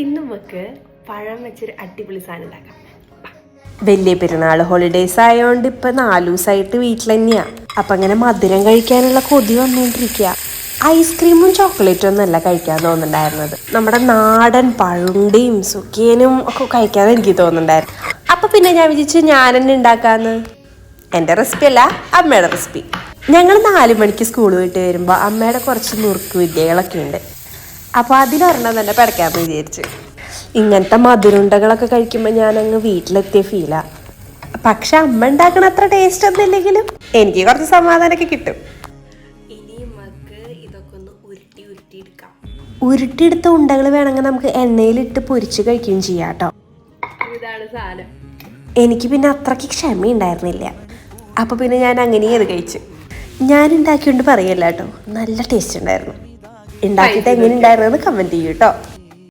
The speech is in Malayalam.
ഇന്ന് നമുക്ക് പഴം വെച്ചൊരു അടിപൊളി സാധനം ഉണ്ടാക്കാം. വലിയ പെരുന്നാൾ ഹോളിഡേയ്സ് ആയതുകൊണ്ട് ഇപ്പം 4 ദിവസമായിട്ട് വീട്ടിൽ തന്നെയാണ്. അപ്പം അങ്ങനെ മധുരം കഴിക്കാനുള്ള കൊതി വന്നുകൊണ്ടിരിക്കുക. ഐസ്ക്രീമും ചോക്ലേറ്റും ഒന്നല്ല കഴിക്കാൻ തോന്നുന്നുണ്ടായിരുന്നത്, നമ്മുടെ നാടൻ പഴുണ്ടിയും സുഖിയനും ഒക്കെ കഴിക്കാൻ എനിക്ക് തോന്നുന്നുണ്ടായിരുന്നു. അപ്പം പിന്നെ ഞാൻ വിചാരിച്ചു ഞാൻ തന്നെ ഉണ്ടാക്കാമെന്ന്. എൻ്റെ റെസിപ്പി അല്ല, അമ്മയുടെ റെസിപ്പി. ഞങ്ങൾ 4 മണിക്ക് സ്കൂൾ വിട്ട് വരുമ്പോൾ അമ്മയുടെ കുറച്ച് നുറുക്ക് വിദ്യകളൊക്കെ ഉണ്ട്. അപ്പോൾ അതിലൊരെണ്ണം തന്നെ പഠിക്കാമെന്ന് വിചാരിച്ചു. ഇങ്ങനത്തെ മധുരുണ്ടകളൊക്കെ കഴിക്കുമ്പോൾ ഞാനങ്ങ് വീട്ടിലെത്തിയ ഫീലാണ്. പക്ഷെ അമ്മ ഉണ്ടാക്കണ അത്ര ടേസ്റ്റ് ഒന്നും ഇല്ലെങ്കിലും എനിക്ക് കുറച്ച് സമാധാനമൊക്കെ കിട്ടും. ഇനി നമുക്ക് ഇതൊക്കെ ഒന്ന് ഉരുട്ടിയെടുക്കാം. ഉരുട്ടിയെടുത്ത ഉണ്ടകൾ വേണമെങ്കിൽ നമുക്ക് എണ്ണയിലിട്ട് പൊരിച്ച് കഴിക്കുകയും ചെയ്യാം കേട്ടോ. ഇതാണ് സാധനം. എനിക്ക് പിന്നെ അത്രയ്ക്ക് ക്ഷമയുണ്ടായിരുന്നില്ല. അപ്പോൾ പിന്നെ ഞാൻ അങ്ങനെ അത് കഴിച്ചു. ഞാൻ ഉണ്ടാക്കിയോണ്ട് പറയല്ല കേട്ടോ, നല്ല ടേസ്റ്റ് ഉണ്ടായിരുന്നു. ഉണ്ടാക്കിയിട്ട് എങ്ങനെ ഉണ്ടായിരുന്നെന്ന് കമൻറ്റ് ചെയ്യൂ കേട്ടോ.